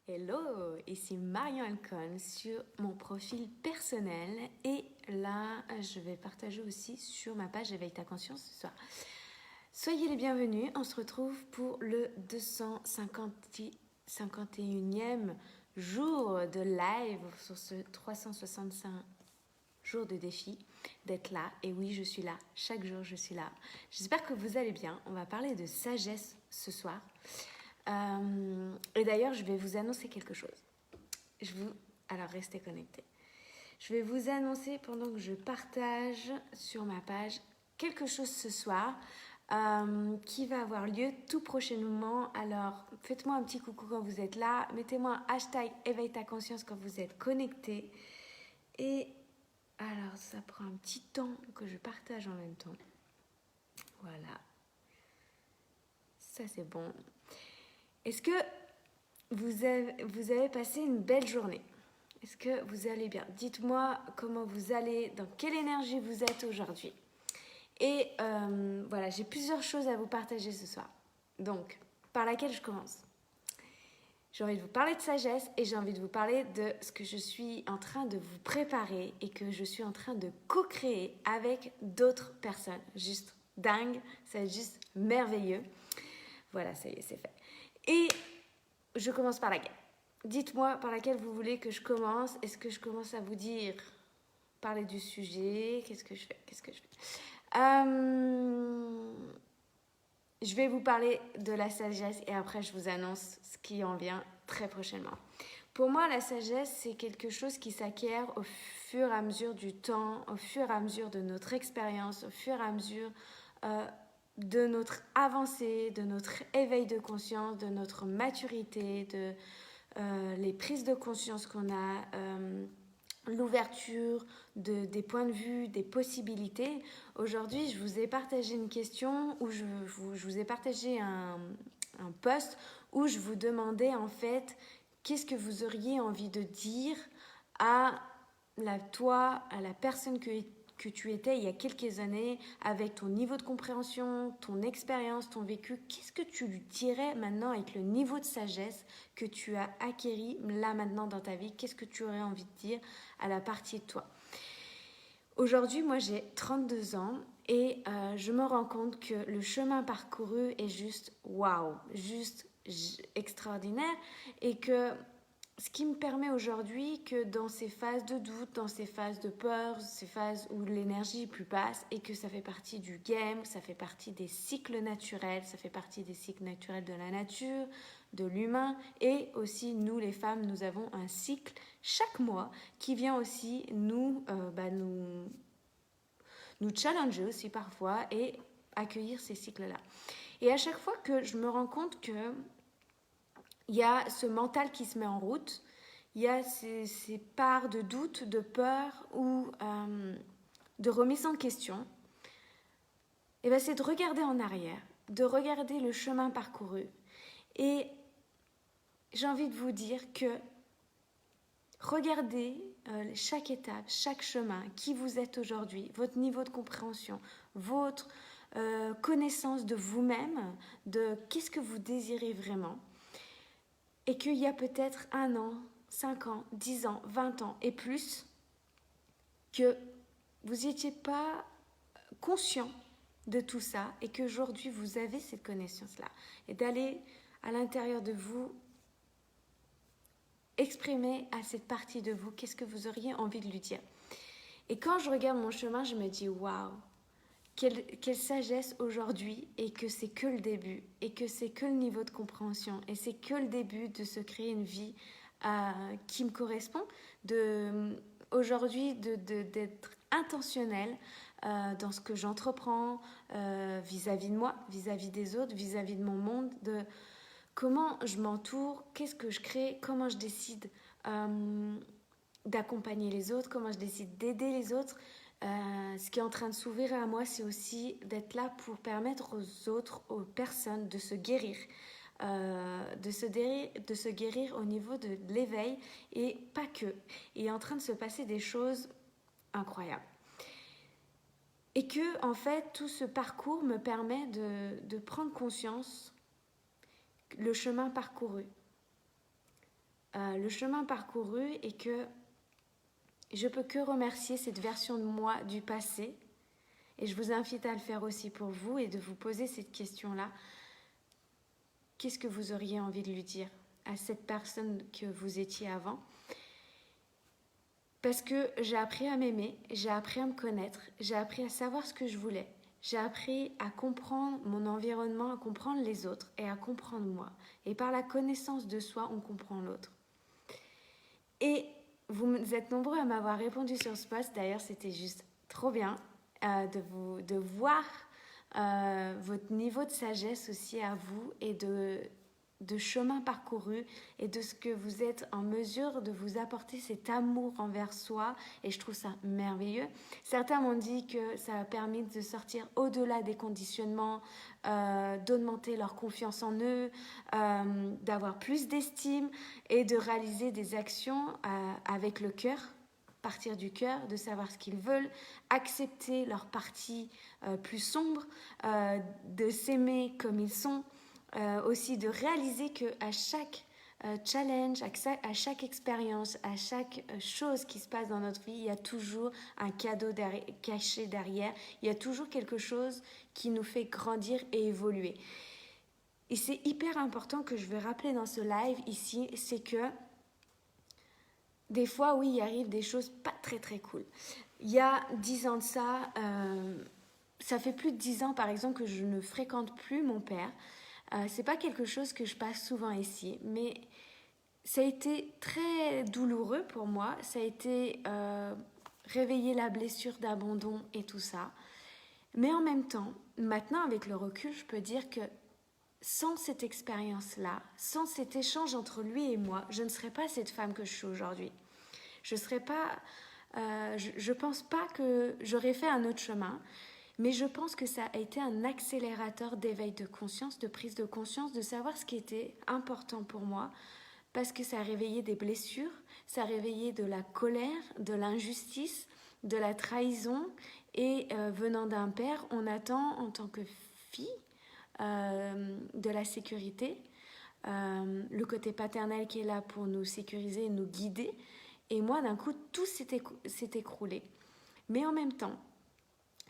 Hello, ici Marion Alcon sur mon profil personnel et là je vais partager aussi sur ma page Éveille ta conscience ce soir. Soyez les bienvenus, on se retrouve pour le 251e jour de live sur ce 365 jours de défi d'être là. Et oui, je suis là, chaque jour je suis là. J'espère que vous allez bien, on va parler de sagesse ce soir. Et d'ailleurs, je vais vous annoncer quelque chose. Alors, restez connectés. Je vais vous annoncer pendant que je partage sur ma page quelque chose ce soir qui va avoir lieu tout prochainement. Alors, faites-moi un petit coucou quand vous êtes là. Mettez-moi un hashtag éveille ta conscience quand vous êtes connectés. Et alors, ça prend un petit temps que je partage en même temps. Voilà. Ça, c'est bon. Est-ce que vous avez passé une belle journée? Est-ce que vous allez bien? Dites-moi comment vous allez, dans quelle énergie vous êtes aujourd'hui. Et voilà, j'ai plusieurs choses à vous partager ce soir. Donc, par laquelle je commence? J'ai envie de vous parler de sagesse et j'ai envie de vous parler de ce que je suis en train de vous préparer et que je suis en train de co-créer avec d'autres personnes. Juste dingue, c'est juste merveilleux. Voilà, ça y est, c'est fait. Et je commence par laquelle? Dites-moi par laquelle vous voulez que je commence. Est-ce que je commence à vous dire, parler du sujet? Qu'est-ce que je fais? Je vais vous parler de la sagesse et après je vous annonce ce qui en vient très prochainement. Pour moi, la sagesse, c'est quelque chose qui s'acquiert au fur et à mesure du temps, au fur et à mesure de notre expérience, au fur et à mesure de notre avancée, de notre éveil de conscience, de notre maturité, de les prises de conscience qu'on a, l'ouverture des points de vue, des possibilités. Aujourd'hui, je vous ai partagé une question où je vous ai partagé un post où je vous demandais en fait qu'est-ce que vous auriez envie de dire à la personne que tu étais il y a quelques années, avec ton niveau de compréhension, ton expérience, ton vécu. Qu'est-ce que tu lui dirais maintenant avec le niveau de sagesse que tu as acquéri là maintenant dans ta vie? Qu'est-ce que tu aurais envie de dire à la partie de toi? Aujourd'hui, moi j'ai 32 ans et je me rends compte que le chemin parcouru est juste waouh, juste extraordinaire, et que ce qui me permet aujourd'hui que dans ces phases de doute, dans ces phases de peur, ces phases où l'énergie est plus basse, et que ça fait partie du game, ça fait partie des cycles naturels, ça fait partie des cycles naturels de la nature, de l'humain, et aussi nous les femmes, nous avons un cycle chaque mois qui vient aussi nous challenger aussi parfois et accueillir ces cycles-là. Et à chaque fois que je me rends compte que il y a ce mental qui se met en route, il y a ces parts de doute, de peur ou de remise en question, et ben c'est de regarder en arrière, de regarder le chemin parcouru. Et j'ai envie de vous dire que regardez chaque étape, chaque chemin, qui vous êtes aujourd'hui, votre niveau de compréhension, votre connaissance de vous-même, de qu'est-ce que vous désirez vraiment. Et qu'il y a peut-être 1 an, 5 ans, 10 ans, 20 ans et plus, que vous n'étiez pas conscient de tout ça et qu'aujourd'hui vous avez cette connaissance-là. Et d'aller à l'intérieur de vous, exprimer à cette partie de vous qu'est-ce que vous auriez envie de lui dire. Et quand je regarde mon chemin, je me dis waouh, quelle sagesse aujourd'hui, et que c'est que le début, et que c'est que le niveau de compréhension, et c'est que le début de se créer une vie qui me correspond, aujourd'hui d'être intentionnelle dans ce que j'entreprends vis-à-vis de moi, vis-à-vis des autres, vis-à-vis de mon monde, de comment je m'entoure, qu'est-ce que je crée, comment je décide d'accompagner les autres, comment je décide d'aider les autres. Ce qui est en train de s'ouvrir à moi, c'est aussi d'être là pour permettre aux autres, aux personnes de se guérir. De se guérir au niveau de l'éveil, et pas que. Il est en train de se passer des choses incroyables. Et que, en fait, tout ce parcours me permet de prendre conscience le chemin parcouru. le chemin parcouru et que je peux que remercier cette version de moi du passé. Et je vous invite à le faire aussi pour vous et de vous poser cette question-là. Qu'est-ce que vous auriez envie de lui dire à cette personne que vous étiez avant? Parce que j'ai appris à m'aimer, j'ai appris à me connaître, j'ai appris à savoir ce que je voulais. J'ai appris à comprendre mon environnement, à comprendre les autres et à comprendre moi. Et par la connaissance de soi, on comprend l'autre. Et vous êtes nombreux à m'avoir répondu sur ce post. D'ailleurs, c'était juste trop bien de voir votre niveau de sagesse aussi à vous et de chemin parcouru et de ce que vous êtes en mesure de vous apporter cet amour envers soi, et je trouve ça merveilleux. Certains m'ont dit que ça a permis de sortir au-delà des conditionnements, d'augmenter leur confiance en eux, d'avoir plus d'estime et de réaliser des actions avec le cœur, partir du cœur, de savoir ce qu'ils veulent, accepter leur partie plus sombre, de s'aimer comme ils sont, aussi de réaliser qu'à chaque challenge, à chaque expérience, à chaque chose qui se passe dans notre vie, il y a toujours un cadeau caché derrière, il y a toujours quelque chose qui nous fait grandir et évoluer. Et c'est hyper important que je vais rappeler dans ce live ici, c'est que des fois, oui, il arrive des choses pas très très cool. Il y a 10 ans de ça, ça fait plus de 10 ans par exemple que je ne fréquente plus mon père. C'est pas quelque chose que je passe souvent ici, mais ça a été très douloureux pour moi. Ça a été réveiller la blessure d'abandon et tout ça. Mais en même temps, maintenant avec le recul, je peux dire que sans cette expérience-là, sans cet échange entre lui et moi, je ne serais pas cette femme que je suis aujourd'hui. Je serais pas, je pense pas que j'aurais fait un autre chemin. Mais je pense que ça a été un accélérateur d'éveil de conscience, de prise de conscience, de savoir ce qui était important pour moi, parce que ça a réveillé des blessures, ça a réveillé de la colère, de l'injustice, de la trahison, et venant d'un père, on attend en tant que fille de la sécurité, le côté paternel qui est là pour nous sécuriser et nous guider, et moi d'un coup tout s'est écroulé. Mais en même temps,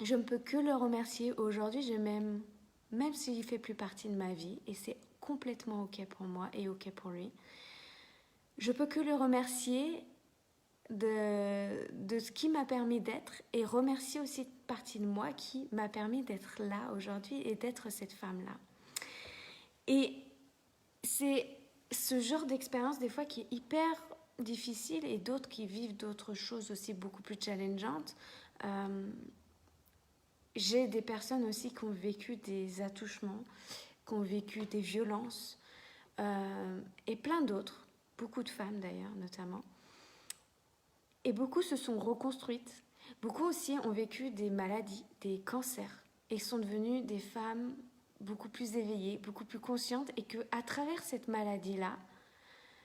je ne peux que le remercier. Aujourd'hui, je m'aime, même s'il ne fait plus partie de ma vie, et c'est complètement ok pour moi et ok pour lui. Je peux que le remercier de ce qui m'a permis d'être, et remercier aussi une partie de moi qui m'a permis d'être là aujourd'hui et d'être cette femme-là. Et c'est ce genre d'expérience des fois qui est hyper difficile, et d'autres qui vivent d'autres choses aussi beaucoup plus challengeantes. J'ai des personnes aussi qui ont vécu des attouchements, qui ont vécu des violences, et plein d'autres, beaucoup de femmes d'ailleurs notamment. Et beaucoup se sont reconstruites, beaucoup aussi ont vécu des maladies, des cancers, et sont devenues des femmes beaucoup plus éveillées, beaucoup plus conscientes, et qu'à travers cette maladie-là,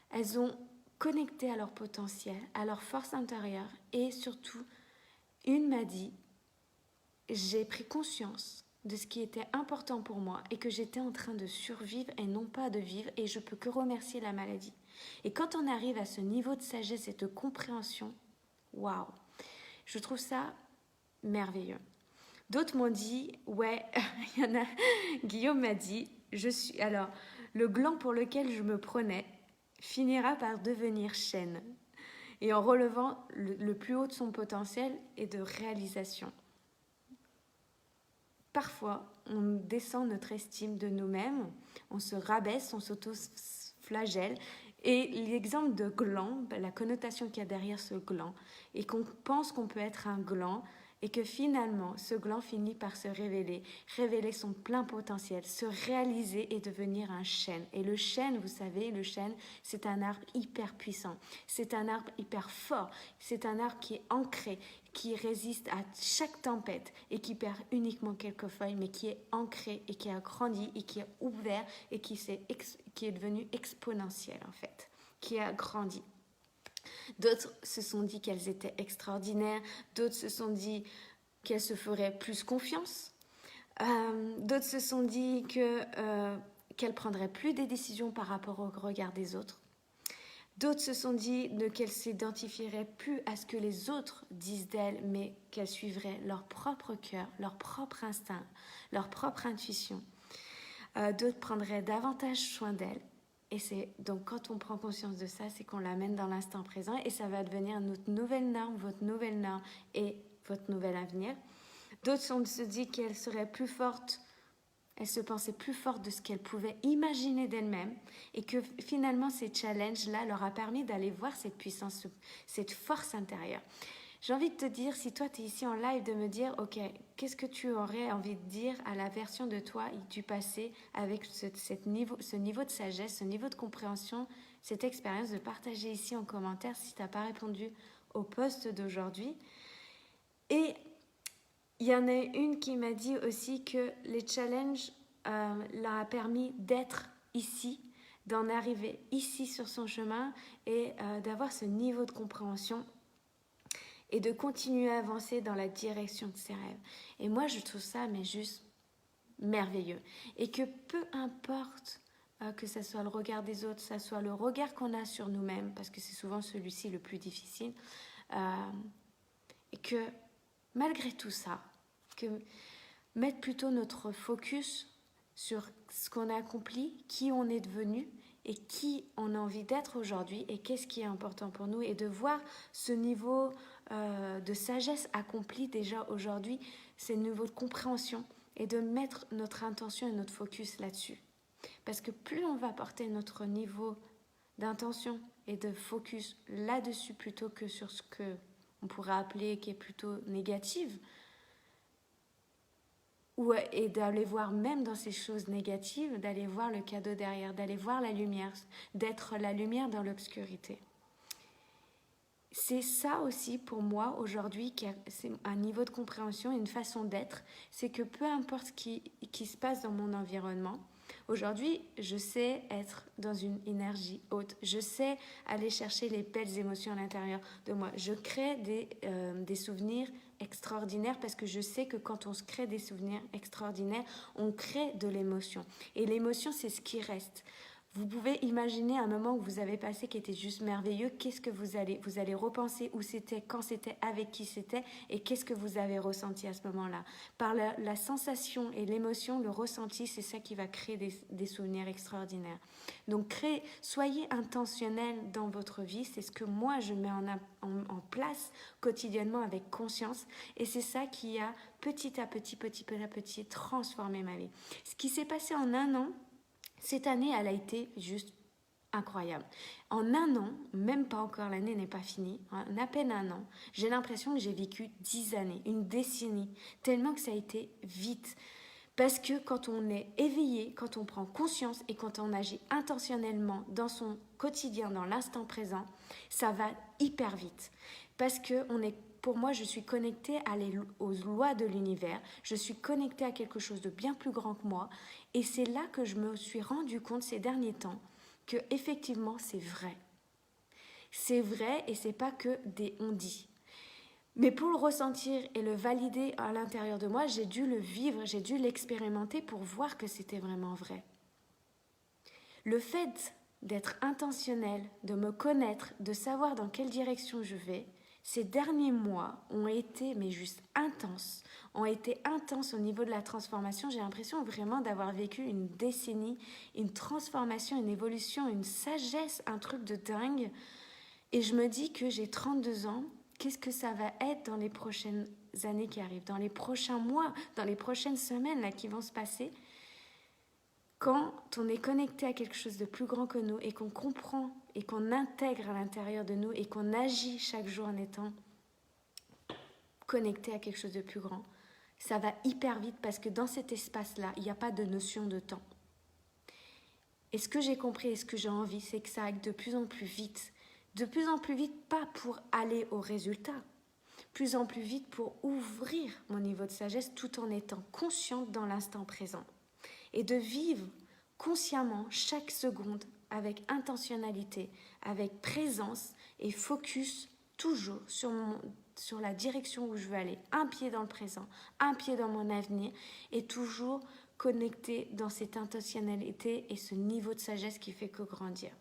elles ont connecté à leur potentiel, à leur force intérieure, et surtout, une m'a dit: j'ai pris conscience de ce qui était important pour moi et que j'étais en train de survivre et non pas de vivre, et je peux que remercier la maladie. Et quand on arrive à ce niveau de sagesse et de compréhension, waouh, je trouve ça merveilleux. D'autres m'ont dit, ouais, il y en a, Guillaume m'a dit, alors, le gland pour lequel je me prenais finira par devenir chêne, et en relevant le plus haut de son potentiel et de réalisation. Parfois, on descend notre estime de nous-mêmes, on se rabaisse, on s'auto-flagelle. Et l'exemple de gland, la connotation qu'il y a derrière ce gland, et qu'on pense qu'on peut être un gland, et que finalement, ce gland finit par se révéler son plein potentiel, se réaliser et devenir un chêne. Et le chêne, vous savez, le chêne, c'est un arbre hyper puissant, c'est un arbre hyper fort, c'est un arbre qui est ancré, qui résiste à chaque tempête et qui perd uniquement quelques feuilles, mais qui est ancré et qui a grandi et qui est ouvert et qui est devenu exponentiel en fait, qui a grandi. D'autres se sont dit qu'elles étaient extraordinaires, d'autres se sont dit qu'elles se feraient plus confiance, d'autres se sont dit qu'elles prendraient plus des décisions par rapport au regard des autres. D'autres se sont dit qu'elles s'identifieraient plus à ce que les autres disent d'elles, mais qu'elles suivraient leur propre cœur, leur propre instinct, leur propre intuition. D'autres prendraient davantage soin d'elles. Et c'est donc quand on prend conscience de ça, c'est qu'on l'amène dans l'instant présent et ça va devenir notre nouvelle norme, votre nouvelle norme et votre nouvel avenir. D'autres se dit qu'elles seraient plus fortes. Elle se pensait plus forte de ce qu'elle pouvait imaginer d'elle-même et que finalement ces challenges-là leur a permis d'aller voir cette puissance, cette force intérieure. J'ai envie de te dire, si toi tu es ici en live, de me dire, ok, qu'est-ce que tu aurais envie de dire à la version de toi du passé avec ce niveau de sagesse, ce niveau de compréhension, cette expérience, de partager ici en commentaire si tu n'as pas répondu au post d'aujourd'hui. Et il y en a une qui m'a dit aussi que les challenges leur a permis d'être ici, d'en arriver ici sur son chemin et d'avoir ce niveau de compréhension et de continuer à avancer dans la direction de ses rêves. Et moi, je trouve ça mais juste merveilleux. Et que peu importe que ce soit le regard des autres, que ce soit le regard qu'on a sur nous-mêmes, parce que c'est souvent celui-ci le plus difficile, et que malgré tout ça, que mettre plutôt notre focus sur ce qu'on a accompli, qui on est devenu et qui on a envie d'être aujourd'hui et qu'est-ce qui est important pour nous et de voir ce niveau de sagesse accompli déjà aujourd'hui, ce niveau de compréhension et de mettre notre intention et notre focus là-dessus. Parce que plus on va porter notre niveau d'intention et de focus là-dessus plutôt que sur ce que on pourrait appeler qui est plutôt négative, et d'aller voir même dans ces choses négatives, d'aller voir le cadeau derrière, d'aller voir la lumière, d'être la lumière dans l'obscurité. C'est ça aussi pour moi aujourd'hui, c'est un niveau de compréhension, une façon d'être, c'est que peu importe ce qui se passe dans mon environnement, aujourd'hui je sais être dans une énergie haute, je sais aller chercher les belles émotions à l'intérieur de moi, je crée des souvenirs extraordinaires parce que je sais que quand on se crée des souvenirs extraordinaires, on crée de l'émotion et l'émotion c'est ce qui reste. Vous pouvez imaginer un moment où vous avez passé qui était juste merveilleux. Qu'est-ce que vous allez repenser où c'était, quand c'était, avec qui c'était et qu'est-ce que vous avez ressenti à ce moment-là. Par la sensation et l'émotion, le ressenti, c'est ça qui va créer des souvenirs extraordinaires. Donc soyez intentionnel dans votre vie. C'est ce que moi je mets en place quotidiennement avec conscience et c'est ça qui a petit à petit transformé ma vie. Ce qui s'est passé en un an, cette année, elle a été juste incroyable. En un an, même pas encore, l'année n'est pas finie, en à peine un an, j'ai l'impression que j'ai vécu 10 années, une décennie, tellement que ça a été vite. Parce que quand on est éveillé, quand on prend conscience et quand on agit intentionnellement dans son quotidien, dans l'instant présent, ça va hyper vite. Parce que pour moi, je suis connectée aux lois de l'univers, je suis connectée à quelque chose de bien plus grand que moi, et c'est là que je me suis rendu compte ces derniers temps que effectivement c'est vrai. C'est vrai et c'est pas que des on-dit. Mais pour le ressentir et le valider à l'intérieur de moi, j'ai dû le vivre, j'ai dû l'expérimenter pour voir que c'était vraiment vrai. Le fait d'être intentionnel, de me connaître, de savoir dans quelle direction je vais, ces derniers mois ont été juste intenses, ont été intenses au niveau de la transformation. J'ai l'impression vraiment d'avoir vécu une décennie, une transformation, une évolution, une sagesse, un truc de dingue. Et je me dis que j'ai 32 ans, qu'est-ce que ça va être dans les prochaines années qui arrivent, dans les prochains mois, dans les prochaines semaines là, qui vont se passer. Quand on est connecté à quelque chose de plus grand que nous et qu'on comprend et qu'on intègre à l'intérieur de nous et qu'on agit chaque jour en étant connecté à quelque chose de plus grand, ça va hyper vite parce que dans cet espace-là, il n'y a pas de notion de temps. Et ce que j'ai compris et ce que j'ai envie, c'est que ça aille de plus en plus vite. De plus en plus vite, pas pour aller au résultat, plus en plus vite pour ouvrir mon niveau de sagesse tout en étant consciente dans l'instant présent. Et de vivre consciemment chaque seconde avec intentionnalité, avec présence et focus toujours sur la direction où je veux aller. Un pied dans le présent, un pied dans mon avenir et toujours connecté dans cette intentionnalité et ce niveau de sagesse qui fait que grandir.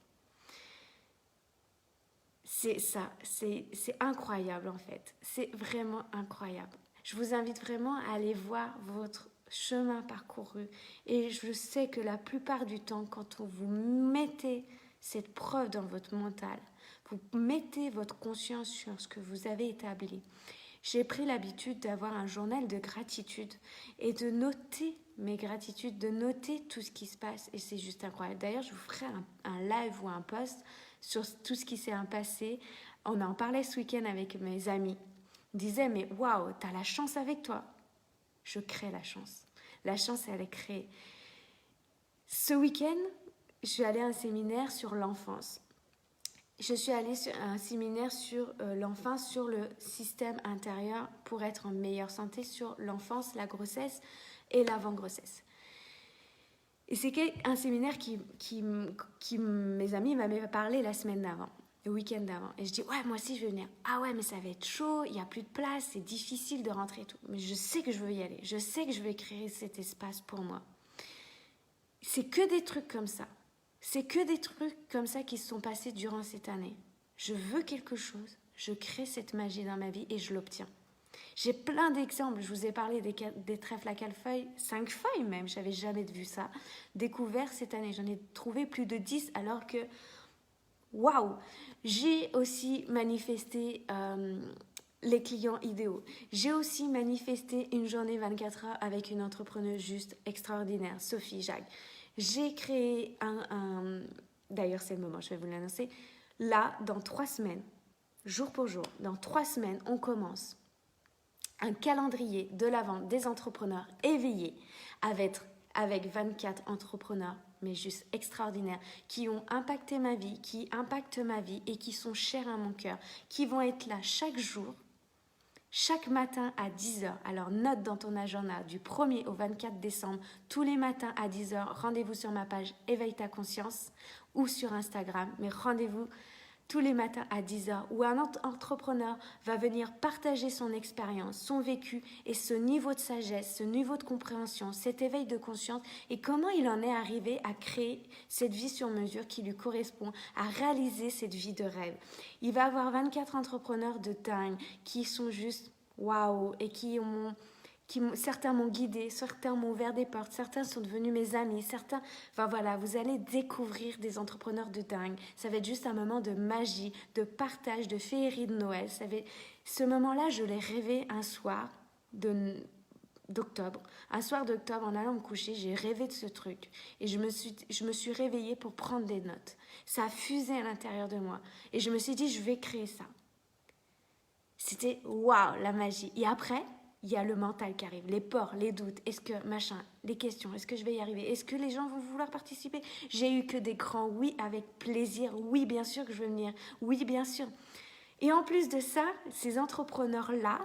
c'est ça, c'est incroyable en fait. C'est vraiment incroyable. Je vous invite vraiment à aller voir votre chemin parcouru. Et je sais que la plupart du temps, quand vous mettez cette preuve dans votre mental, vous mettez votre conscience sur ce que vous avez établi. J'ai pris l'habitude d'avoir un journal de gratitude et de noter mes gratitudes, de noter tout ce qui se passe. Et c'est juste incroyable. D'ailleurs, je vous ferai un live ou un post sur tout ce qui s'est passé. On en parlait ce week-end avec mes amis. Ils disaient, mais waouh, t'as la chance avec toi. Je crée la chance. La chance, elle est créée. Ce week-end, je suis allée à un séminaire sur l'enfance. Je suis allée sur un séminaire sur l'enfance, sur le système intérieur pour être en meilleure santé, sur l'enfance, la grossesse et l'avant-grossesse. Et c'est un séminaire qui mes amis m'avaient parlé la semaine d'avant, le week-end d'avant. Et je dis, ouais, moi aussi je veux venir. Ah ouais, mais ça va être chaud, il n'y a plus de place, c'est difficile de rentrer et tout. Mais je sais que je veux y aller, je sais que je vais créer cet espace pour moi. C'est que des trucs comme ça. C'est que des trucs comme ça qui se sont passés durant cette année. Je veux quelque chose, je crée cette magie dans ma vie et je l'obtiens. J'ai plein d'exemples. Je vous ai parlé des trèfles à 4 feuilles, 5 feuilles même, je n'avais jamais vu ça. Découvert cette année, j'en ai trouvé plus de 10 alors que, waouh. J'ai aussi manifesté les clients idéaux. J'ai aussi manifesté une journée 24 heures avec une entrepreneuse juste extraordinaire, Sophie Jacques. J'ai créé d'ailleurs c'est le moment, je vais vous l'annoncer, là, dans 3 semaines, jour pour jour, dans 3 semaines, on commence un calendrier de la vente des entrepreneurs éveillés avec 24 entrepreneurs, mais juste extraordinaires, qui ont impacté ma vie, qui impactent ma vie et qui sont chers à mon cœur, qui vont être là chaque jour, chaque matin à 10h. Alors note dans ton agenda du 1er au 24 décembre, tous les matins à 10h, rendez-vous sur ma page Éveille ta conscience ou sur Instagram, mais rendez-vous tous les matins à 10h où un entrepreneur va venir partager son expérience, son vécu et ce niveau de sagesse, ce niveau de compréhension, cet éveil de conscience et comment il en est arrivé à créer cette vie sur mesure qui lui correspond, à réaliser cette vie de rêve. Il va avoir 24 entrepreneurs de dingue qui sont juste waouh et certains m'ont guidé, certains m'ont ouvert des portes, certains sont devenus mes amis, certains... Enfin voilà, vous allez découvrir des entrepreneurs de dingue. Ça va être juste un moment de magie, de partage, de féerie de Noël. Ce moment-là, je l'ai rêvé un soir d'octobre. Un soir d'octobre, en allant me coucher, j'ai rêvé de ce truc. Et je me suis réveillée pour prendre des notes. Ça a fusé à l'intérieur de moi. Et je me suis dit, je vais créer ça. C'était waouh, la magie. Et après... il y a le mental qui arrive, les peurs, les doutes, est-ce que machin, les questions, est-ce que je vais y arriver, est-ce que les gens vont vouloir participer? J'ai eu que des grands oui avec plaisir, oui bien sûr que je veux venir, oui bien sûr. Et en plus de ça, ces entrepreneurs-là,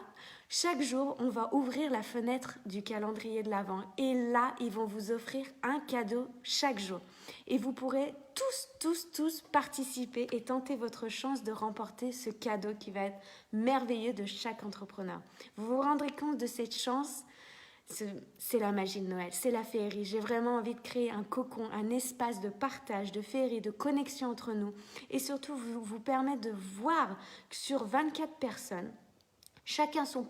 chaque jour, on va ouvrir la fenêtre du calendrier de l'Avent et là, ils vont vous offrir un cadeau chaque jour. Et vous pourrez tous participer et tenter votre chance de remporter ce cadeau qui va être merveilleux de chaque entrepreneur. Vous vous rendrez compte de cette chance? C'est la magie de Noël, c'est la féerie. J'ai vraiment envie de créer un cocon, un espace de partage, de féerie, de connexion entre nous. Et surtout, vous permettre de voir que sur 24 personnes, chacun son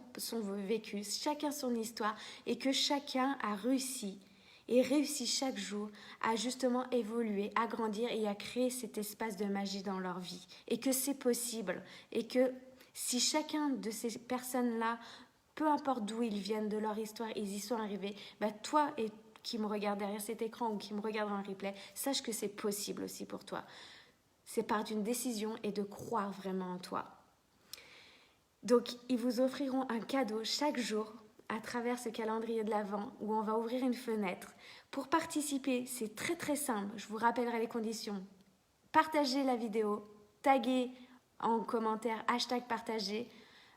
vécu, chacun son histoire, et que chacun a réussi et réussit chaque jour à justement évoluer, à grandir et à créer cet espace de magie dans leur vie. Et que c'est possible. Et que si chacun de ces personnes-là, peu importe d'où ils viennent, de leur histoire, ils y sont arrivés, bah toi et qui me regarde derrière cet écran ou qui me regarde en replay, sache que c'est possible aussi pour toi. C'est part d'une décision et de croire vraiment en toi. Donc, ils vous offriront un cadeau chaque jour à travers ce calendrier de l'Avent où on va ouvrir une fenêtre. Pour participer, c'est très très simple. Je vous rappellerai les conditions. Partagez la vidéo, taguez en commentaire #partager,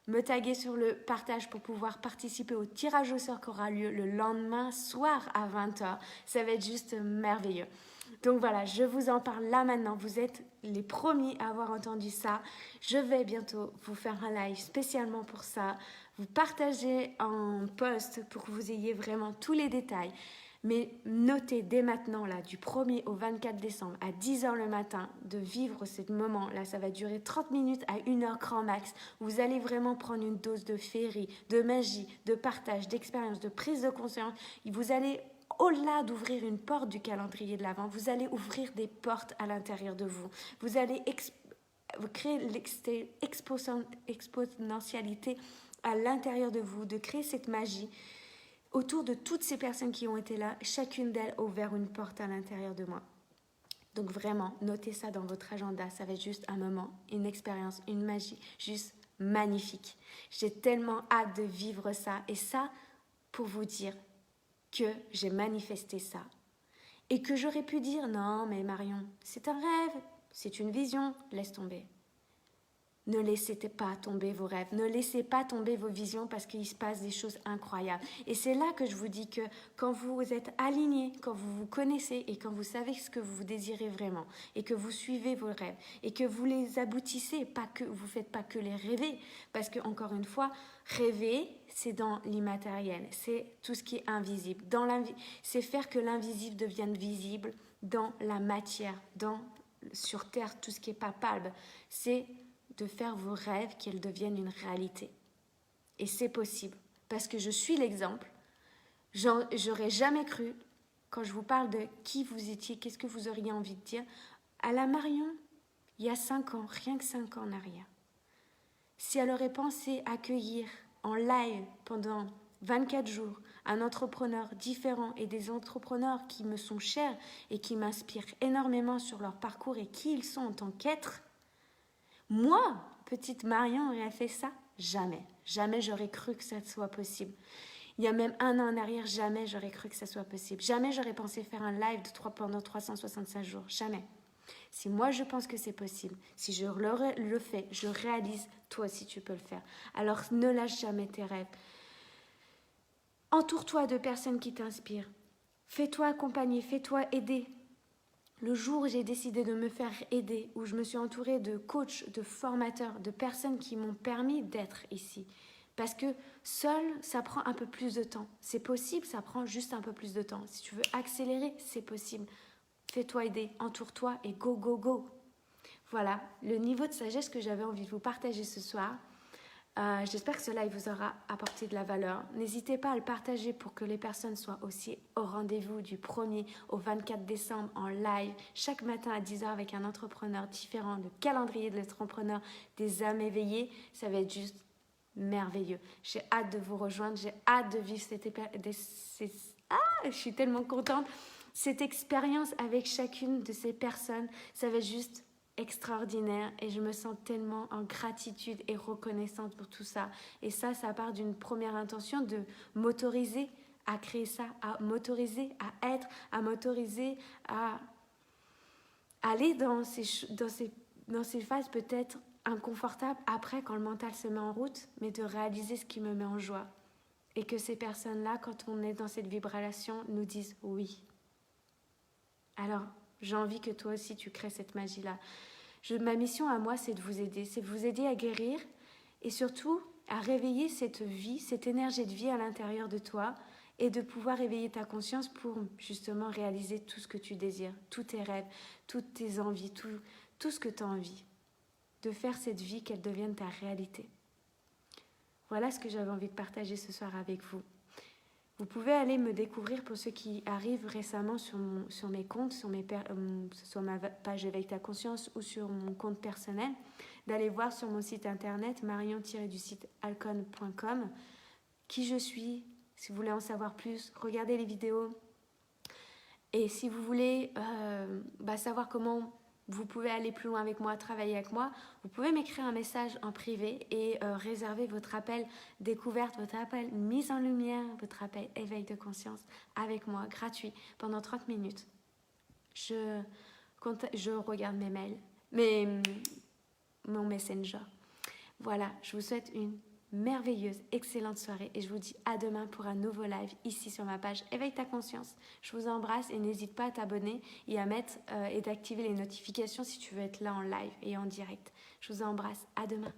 me taguer sur le partage pour pouvoir participer au tirage au sort qui aura lieu le lendemain soir à 20h. Ça va être juste merveilleux. Donc voilà, je vous en parle là maintenant. Vous êtes les premiers à avoir entendu ça. Je vais bientôt vous faire un live spécialement pour ça. Vous partagez en post pour que vous ayez vraiment tous les détails. Mais notez dès maintenant, là, du 1er au 24 décembre, à 10h le matin, de vivre ce moment. Là, ça va durer 30 minutes à 1h grand max. Vous allez vraiment prendre une dose de féerie, de magie, de partage, d'expérience, de prise de conscience. Vous allez, au-delà d'ouvrir une porte du calendrier de l'Avent, vous allez ouvrir des portes à l'intérieur de vous. Vous allez créer l'exponentialité à l'intérieur de vous, de créer cette magie. Autour de toutes ces personnes qui ont été là, chacune d'elles a ouvert une porte à l'intérieur de moi. Donc vraiment, notez ça dans votre agenda. Ça va être juste un moment, une expérience, une magie, juste magnifique. J'ai tellement hâte de vivre ça. Et ça, pour vous dire que j'ai manifesté ça. Et que j'aurais pu dire, non mais Marion, c'est un rêve, c'est une vision, laisse tomber. Ne laissez pas tomber vos rêves, ne laissez pas tomber vos visions parce qu'il se passe des choses incroyables. Et c'est là que je vous dis que quand vous êtes aligné, quand vous vous connaissez et quand vous savez ce que vous désirez vraiment et que vous suivez vos rêves et que vous les aboutissez, pas que vous ne faites pas que les rêver, parce que encore une fois, rêver, c'est dans l'immatériel, c'est tout ce qui est invisible. C'est faire que l'invisible devienne visible dans la matière, sur Terre, tout ce qui est pas palpable. C'est de faire vos rêves qu'ils deviennent une réalité. Et c'est possible, parce que je suis l'exemple. J'aurais jamais cru, quand je vous parle de qui vous étiez, qu'est-ce que vous auriez envie de dire, à la Marion, il y a 5 ans, rien que 5 ans en arrière. Si elle aurait pensé accueillir en live pendant 24 jours un entrepreneur différent et des entrepreneurs qui me sont chers et qui m'inspirent énormément sur leur parcours et qui ils sont en tant qu'êtres, moi, petite Marion, aurait fait ça? Jamais. Jamais j'aurais cru que ça soit possible. Il y a même 1 an en arrière, jamais j'aurais cru que ça soit possible. Jamais j'aurais pensé faire un live pendant 365 jours. Jamais. Si moi je pense que c'est possible, si je le fais, je réalise, toi aussi tu peux le faire. Alors ne lâche jamais tes rêves. Entoure-toi de personnes qui t'inspirent. Fais-toi accompagner, fais-toi aider. Le jour où j'ai décidé de me faire aider, où je me suis entourée de coachs, de formateurs, de personnes qui m'ont permis d'être ici. Parce que seul, ça prend un peu plus de temps. C'est possible, ça prend juste un peu plus de temps. Si tu veux accélérer, c'est possible. Fais-toi aider, entoure-toi et go, go, go. Voilà, le niveau de sagesse que j'avais envie de vous partager ce soir. J'espère que ce live vous aura apporté de la valeur. N'hésitez pas à le partager pour que les personnes soient aussi au rendez-vous du 1er au 24 décembre en live, chaque matin à 10h avec un entrepreneur différent, le calendrier de l'entrepreneur, des âmes éveillées. Ça va être juste merveilleux. J'ai hâte de vous rejoindre, j'ai hâte de vivre je suis tellement contente. Cette expérience avec chacune de ces personnes, ça va être juste extraordinaire et je me sens tellement en gratitude et reconnaissante pour tout ça. Et ça part d'une première intention de m'autoriser à créer ça, à m'autoriser à être, à m'autoriser à aller dans ces phases peut-être inconfortables après quand le mental se met en route, mais de réaliser ce qui me met en joie. Et que ces personnes-là, quand on est dans cette vibration, nous disent oui. Alors, j'ai envie que toi aussi tu crées cette magie-là. Ma mission à moi, c'est de vous aider à guérir et surtout à réveiller cette vie, cette énergie de vie à l'intérieur de toi et de pouvoir éveiller ta conscience pour justement réaliser tout ce que tu désires, tous tes rêves, toutes tes envies, tout ce que tu as envie. De faire cette vie qu'elle devienne ta réalité. Voilà ce que j'avais envie de partager ce soir avec vous. Vous pouvez aller me découvrir pour ceux qui arrivent récemment sur mes comptes, sur ma page Éveille ta conscience ou sur mon compte personnel, d'aller voir sur mon site internet marion-alcon.com qui je suis. Si vous voulez en savoir plus, regardez les vidéos. Et si vous voulez savoir comment vous pouvez aller plus loin avec moi, travailler avec moi, vous pouvez m'écrire un message en privé et réserver votre appel découverte, votre appel mise en lumière, votre appel éveil de conscience avec moi, gratuit, pendant 30 minutes. Je regarde mes mails, mon messenger. Voilà, je vous souhaite une merveilleuse, excellente soirée et je vous dis à demain pour un nouveau live ici sur ma page Éveille ta conscience. Je vous embrasse et n'hésite pas à t'abonner et à mettre et d'activer les notifications si tu veux être là en live et en direct. Je vous embrasse, à demain.